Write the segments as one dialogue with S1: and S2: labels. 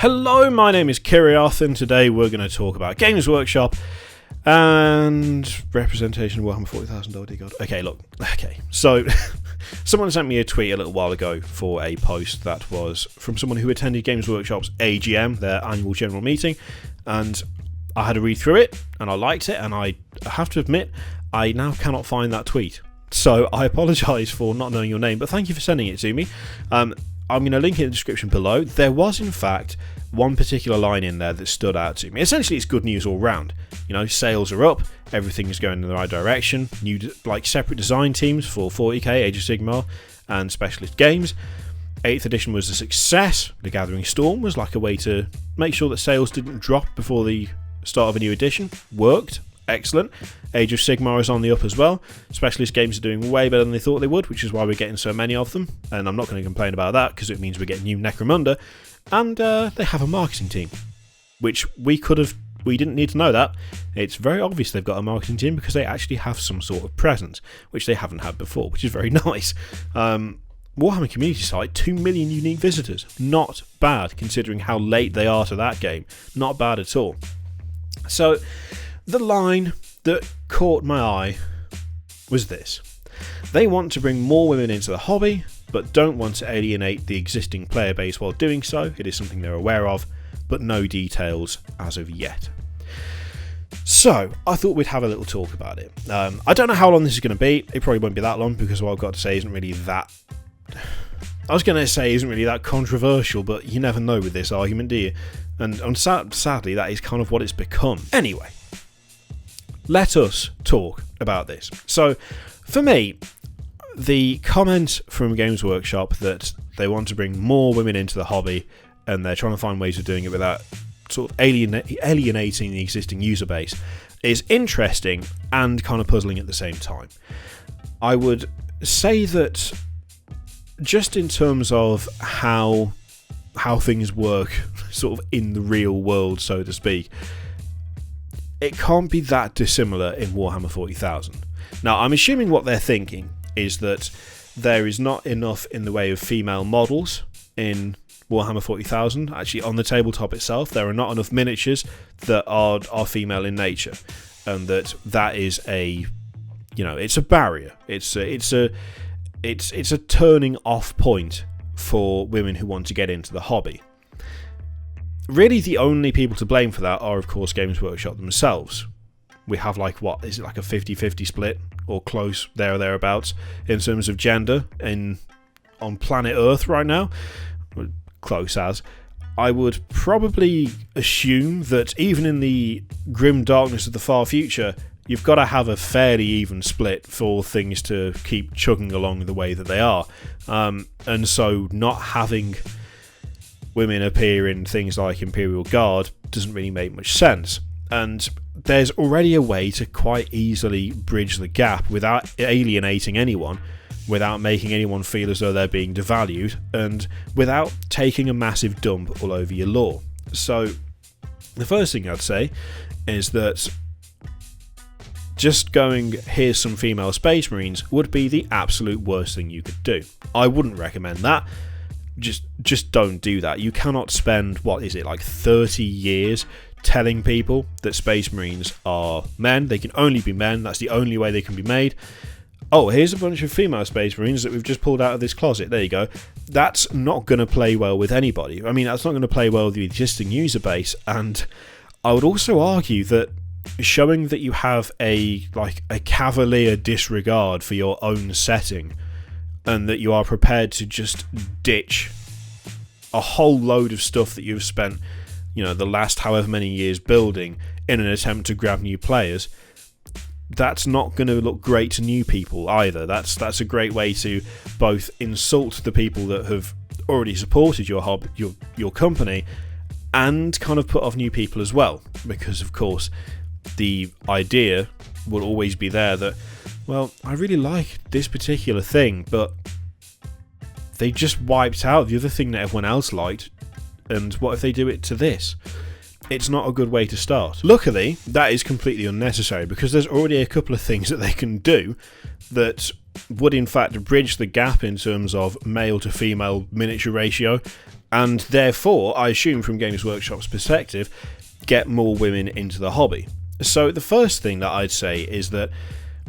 S1: Hello, my name is Kirioth, and today we're going to talk about Games Workshop and representation of Warhammer 40,000. Oh dear God. Okay, so someone sent me a tweet a little while ago for a post that was from someone who attended Games Workshop's AGM, their annual general meeting, and I had to read through it, and I liked it, and I have to admit, I now cannot find that tweet. So I apologise for not knowing your name, but thank you for sending it to me. I'm going to link it in the description below. There was, in fact, one particular line in there that stood out to me. Essentially, it's good news all round. You know, sales are up, everything is going in the right direction. New, separate design teams for 40k, Age of Sigmar, and Specialist Games. 8th edition was a success. The Gathering Storm was like a way to make sure that sales didn't drop before the start of a new edition. Worked. Excellent. Age of Sigmar is on the up as well. Specialist Games are doing way better than they thought they would, which is why we're getting so many of them. And I'm not going to complain about that, because it means we're getting new Necromunda. And they have a marketing team, which we didn't need to know that. It's very obvious they've got a marketing team because they actually have some sort of presence, which they haven't had before, which is very nice. Warhammer community site, 2 million unique visitors. Not bad, considering how late they are to that game. Not bad at all. So the line that caught my eye was this. They want to bring more women into the hobby, but don't want to alienate the existing player base while doing so. It is something they're aware of, but no details as of yet. So, I thought we'd have a little talk about it. I don't know how long this is going to be. It probably won't be that long, because what I've got to say isn't really that... I was going to say isn't really that controversial, but you never know with this argument, do you? And sadly, that is kind of what it's become. Anyway, let us talk about this. So, for me, the comment from Games Workshop that they want to bring more women into the hobby and they're trying to find ways of doing it without sort of alienating the existing user base is interesting and kind of puzzling at the same time. I would say that just in terms of how things work sort of in the real world, so to speak, it can't be that dissimilar in Warhammer 40,000. Now, I'm assuming what they're thinking is that there is not enough in the way of female models in Warhammer 40,000. Actually, on the tabletop itself, there are not enough miniatures that are female in nature, and that is a, you know, it's a barrier. It's a turning off point for women who want to get into the hobby. Really, the only people to blame for that are, of course, Games Workshop themselves. We have a 50-50 split, or close there or thereabouts, in terms of gender on planet Earth right now. Close as. I would probably assume that even in the grim darkness of the far future, you've got to have a fairly even split for things to keep chugging along the way that they are. And so not having women appear in things like Imperial Guard doesn't really make much sense. And there's already a way to quite easily bridge the gap without alienating anyone, without making anyone feel as though they're being devalued, and without taking a massive dump all over your lore. So the first thing I'd say is that just going, here's some female Space Marines, would be the absolute worst thing you could do. I wouldn't recommend that. Just don't do that. You cannot spend, 30 years telling people that Space Marines are men. They can only be men. That's the only way they can be made. Oh, here's a bunch of female Space Marines that we've just pulled out of this closet. There you go. That's not going to play well with anybody. I mean, that's not going to play well with the existing user base. And I would also argue that showing that you have a cavalier disregard for your own setting, and that you are prepared to just ditch a whole load of stuff that you've spent, the last however many years building in an attempt to grab new players, that's not going to look great to new people either. That's a great way to both insult the people that have already supported your company, and kind of put off new people as well, because of course the idea will always be there that, well, I really like this particular thing, but they just wiped out the other thing that everyone else liked, and what if they do it to this? It's not a good way to start. Luckily, that is completely unnecessary, because there's already a couple of things that they can do that would in fact bridge the gap in terms of male to female miniature ratio, and therefore, I assume from Games Workshop's perspective, get more women into the hobby. So the first thing that I'd say is that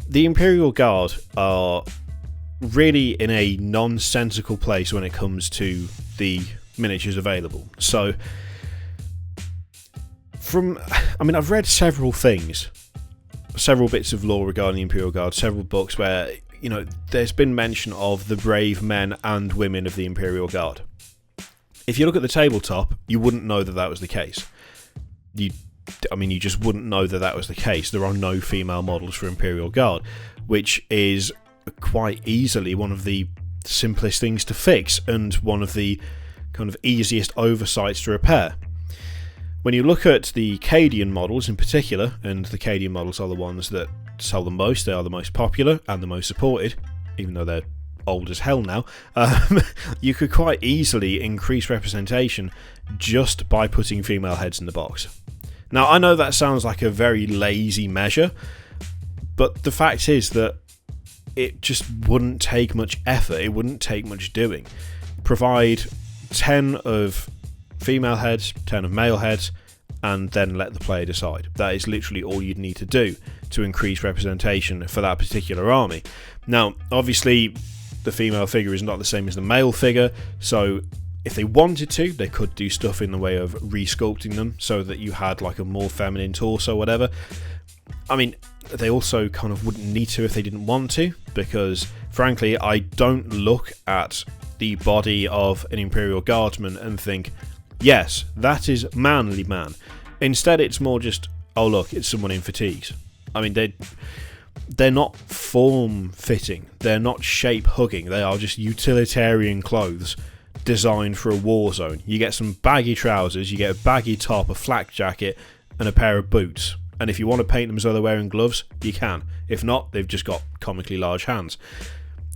S1: the Imperial Guard are really in a nonsensical place when it comes to the miniatures available. So, I've read several things, several bits of lore regarding the Imperial Guard, several books where, there's been mention of the brave men and women of the Imperial Guard. If you look at the tabletop, you wouldn't know that that was the case. You just wouldn't know that that was the case. There are no female models for Imperial Guard, which is quite easily one of the simplest things to fix and one of the kind of easiest oversights to repair. When you look at the Cadian models in particular, and the Cadian models are the ones that sell the most, they are the most popular and the most supported, even though they're old as hell now, you could quite easily increase representation just by putting female heads in the box. Now, I know that sounds like a very lazy measure, but the fact is that it just wouldn't take much effort, it wouldn't take much doing. Provide 10 of female heads, 10 of male heads, and then let the player decide. That is literally all you'd need to do to increase representation for that particular army. Now, obviously, the female figure is not the same as the male figure, so if they wanted to, they could do stuff in the way of resculpting them so that you had like a more feminine torso or whatever. They also kind of wouldn't need to if they didn't want to, because frankly, I don't look at the body of an Imperial Guardsman and think, yes, that is manly man. Instead, it's more just, oh look, it's someone in fatigues. They're not form-fitting, they're not shape-hugging, they are just utilitarian clothes designed for a war zone. You get some baggy trousers, you get a baggy top, a flak jacket, and a pair of boots. And if you want to paint them as though they're wearing gloves, you can. If not, they've just got comically large hands.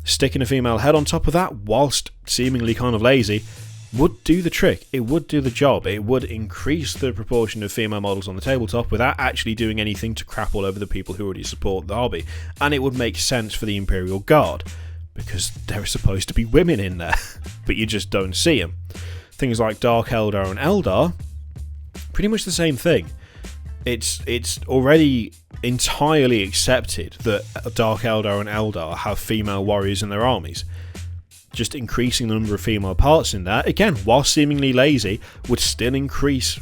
S1: Sticking a female head on top of that, whilst seemingly kind of lazy, would do the trick. It would do the job. It would increase the proportion of female models on the tabletop without actually doing anything to crap all over the people who already support the hobby. And it would make sense for the Imperial Guard, because there are supposed to be women in there, but you just don't see them. Things like Dark Eldar and Eldar, pretty much the same thing. It's already entirely accepted that Dark Eldar and Eldar have female warriors in their armies. Just increasing the number of female parts in that, again, while seemingly lazy, would still increase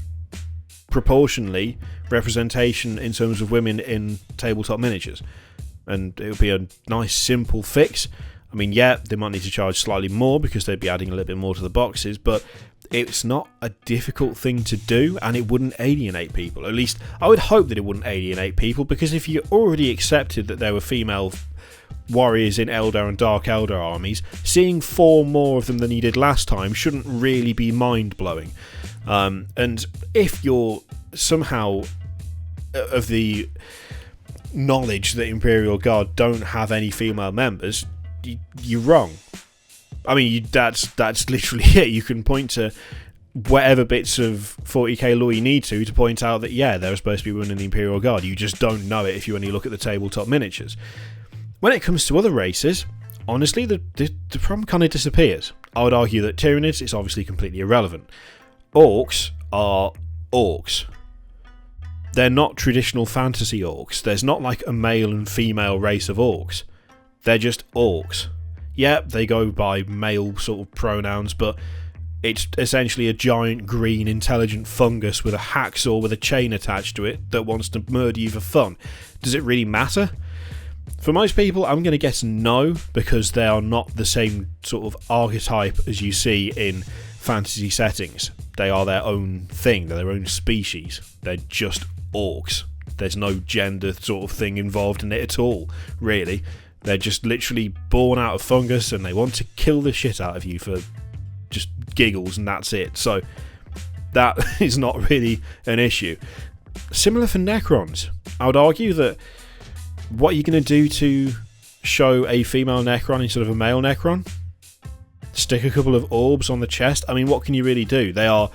S1: proportionally representation in terms of women in tabletop miniatures. And it would be a nice simple fix. They might need to charge slightly more because they'd be adding a little bit more to the boxes, but it's not a difficult thing to do, and it wouldn't alienate people. At least, I would hope that it wouldn't alienate people, because if you already accepted that there were female warriors in Eldar and Dark Eldar armies, seeing 4 more of them than you did last time shouldn't really be mind-blowing. And if you're somehow of the knowledge that Imperial Guard don't have any female members, you're wrong. That's literally it. You can point to whatever bits of 40k lore you need to point out that, yeah, there are supposed to be women in the Imperial Guard. You just don't know it if you only look at the tabletop miniatures. When it comes to other races, honestly, the problem kind of disappears. I would argue that Tyranids is obviously completely irrelevant. Orcs are orcs. They're not traditional fantasy orcs. There's not like a male and female race of orcs. They're just orcs. Yeah, they go by male sort of pronouns, but it's essentially a giant green intelligent fungus with a hacksaw with a chain attached to it that wants to murder you for fun. Does it really matter? For most people, I'm going to guess no, because they are not the same sort of archetype as you see in fantasy settings. They are their own thing, they're their own species. They're just orcs. There's no gender sort of thing involved in it at all, really. They're just literally born out of fungus and they want to kill the shit out of you for just giggles, and that's it. So that is not really an issue. Similar for Necrons. I would argue that what are you going to do to show a female Necron instead of a male Necron? Stick a couple of orbs on the chest? What can you really do? They are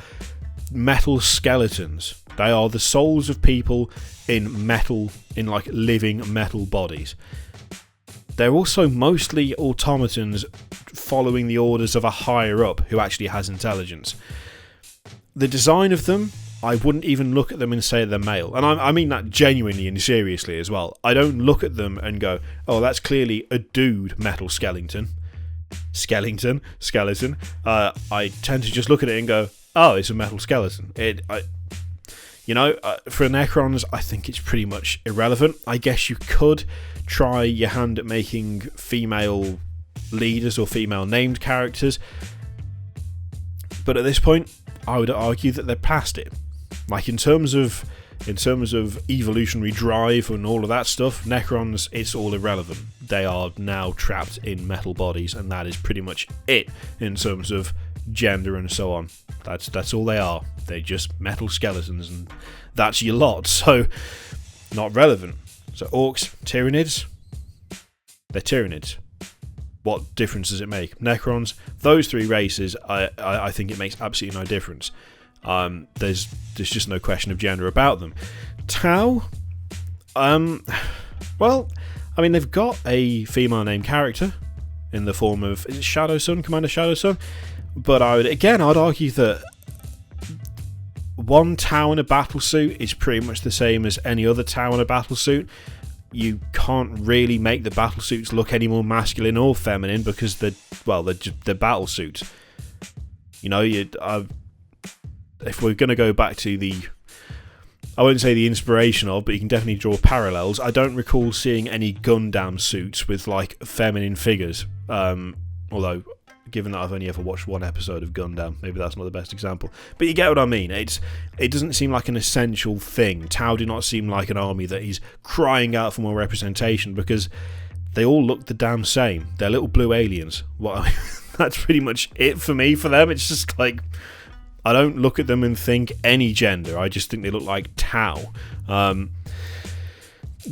S1: metal skeletons. They are the souls of people in like living metal bodies. they're also mostly automatons following the orders of a higher up who actually has intelligence. The design of them, I wouldn't even look at them and say they're male. And I mean that genuinely and seriously as well. I don't look at them and go, oh, that's clearly a dude metal skeleton. Skeleton. I tend to just look at it and go, oh, it's a metal skeleton. For Necrons, I think it's pretty much irrelevant. I guess you could try your hand at making female leaders or female named characters, but at this point, I would argue that they're past it. Like in terms of evolutionary drive and all of that stuff, Necrons, it's all irrelevant. They are now trapped in metal bodies, and that is pretty much it in terms of gender and so on. That's all they are. They're just metal skeletons, and that's your lot. So, not relevant. So Orcs, Tyranids, they're Tyranids. What difference does it make? Necrons, those three races, I think it makes absolutely no difference. There's just no question of gender about them. Tau, well, I mean, they've got a female named character in the form of, is it Shadow Sun, Commander Shadow Sun? But I'd argue that one Tau in a battlesuit is pretty much the same as any other Tau in a battlesuit. You can't really make the battlesuits look any more masculine or feminine because they're battlesuits. If we're going to go back to I won't say the inspiration of, but you can definitely draw parallels. I don't recall seeing any Gundam suits with like feminine figures. Although, given that I've only ever watched one episode of Gundam, maybe that's not the best example. But you get what I mean. It doesn't seem like an essential thing. Tau do not seem like an army that is crying out for more representation because they all look the damn same. They're little blue aliens. That's pretty much it for me for them. It's just like, I don't look at them and think any gender. I just think they look like Tau. The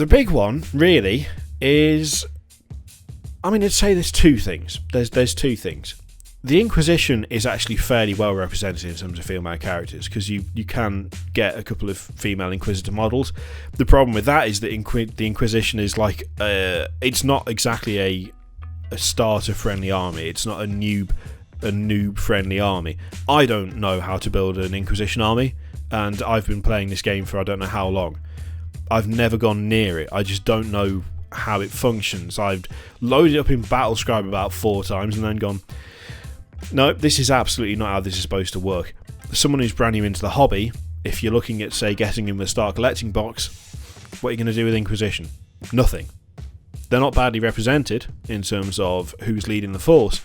S1: big one, really, is, I'd say there's two things. There's two things. The Inquisition is actually fairly well represented in terms of female characters because you can get a couple of female Inquisitor models. The problem with that is that the Inquisition is like it's not exactly a starter-friendly army. It's not a noob-friendly army. I don't know how to build an Inquisition army, and I've been playing this game for I don't know how long. I've never gone near it. I just don't know how it functions. I've loaded it up in Battlescribe about 4 times and then gone, no, this is absolutely not how this is supposed to work. Someone who's brand new into the hobby, if you're looking at, say, getting in the Start Collecting box, what are you going to do with Inquisition? Nothing. They're not badly represented in terms of who's leading the force,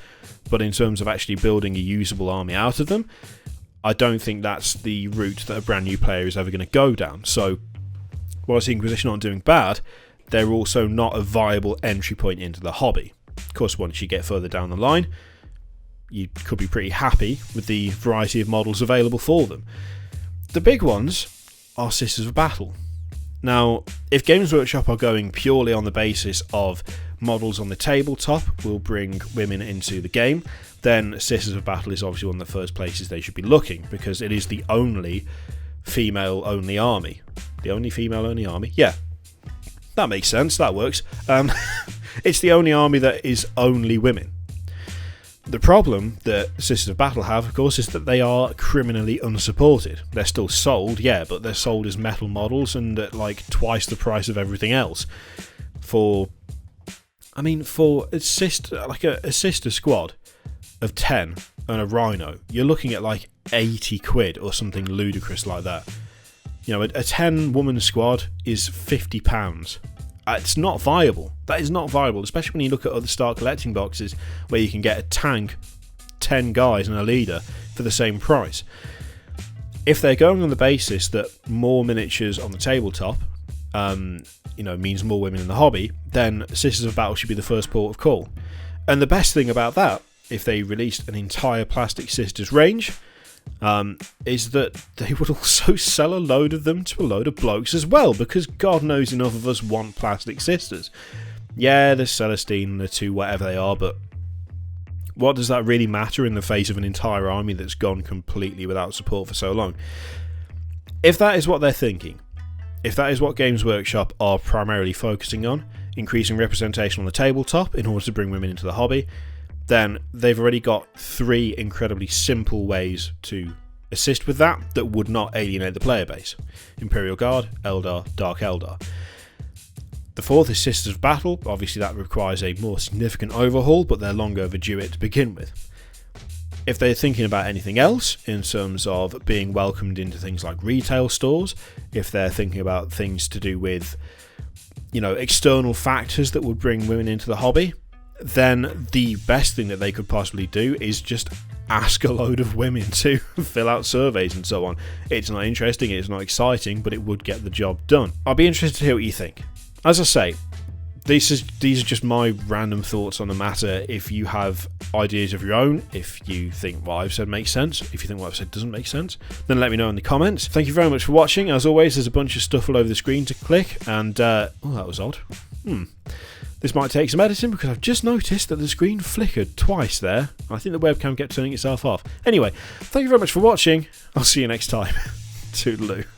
S1: but in terms of actually building a usable army out of them, I don't think that's the route that a brand new player is ever going to go down. So, whilst the Inquisition aren't doing bad, they're also not a viable entry point into the hobby. Of course, once you get further down the line, you could be pretty happy with the variety of models available for them. The big ones are Sisters of Battle. Now, if Games Workshop are going purely on the basis of models on the tabletop will bring women into the game, then Sisters of Battle is obviously one of the first places they should be looking, because it is the only female-only army. The only female-only army? Yeah. That makes sense, that works. It's the only army that is only women. The problem that Sisters of Battle have, of course, is that they are criminally unsupported. They're still sold, yeah, but they're sold as metal models and at like twice the price of everything else. For a sister squad of 10 and a Rhino, you're looking at like 80 quid or something ludicrous like that. You know, a 10-woman squad is £50. It's not viable. That is not viable, especially when you look at other Start Collecting boxes where you can get a tank, 10 guys and a leader for the same price. If they're going on the basis that more miniatures on the tabletop means more women in the hobby, then Sisters of Battle should be the first port of call. And the best thing about that, if they released an entire Plastic Sisters range, is that they would also sell a load of them to a load of blokes as well, because God knows enough of us want Plastic Sisters. Yeah, the Celestine, the 2, whatever they are, but what does that really matter in the face of an entire army that's gone completely without support for so long? If that is what they're thinking, if that is what Games Workshop are primarily focusing on, increasing representation on the tabletop in order to bring women into the hobby, then they've already got 3 incredibly simple ways to assist with that would not alienate the player base. Imperial Guard, Eldar, Dark Eldar. The 4th is Sisters of Battle. Obviously that requires a more significant overhaul, but they're long overdue it to begin with. If they're thinking about anything else in terms of being welcomed into things like retail stores, if they're thinking about things to do with, external factors that would bring women into the hobby, then the best thing that they could possibly do is just ask a load of women to fill out surveys and so on. It's not interesting, it's not exciting, but it would get the job done. I'll be interested to hear what you think. As I say, these are just my random thoughts on the matter. If you have ideas of your own, if you think what I've said makes sense, if you think what I've said doesn't make sense, then let me know in the comments. Thank you very much for watching. As always, there's a bunch of stuff all over the screen to click, and oh, that was odd. This might take some editing because I've just noticed that the screen flickered twice there. I think the webcam kept turning itself off. Anyway, thank you very much for watching. I'll see you next time. Toodaloo.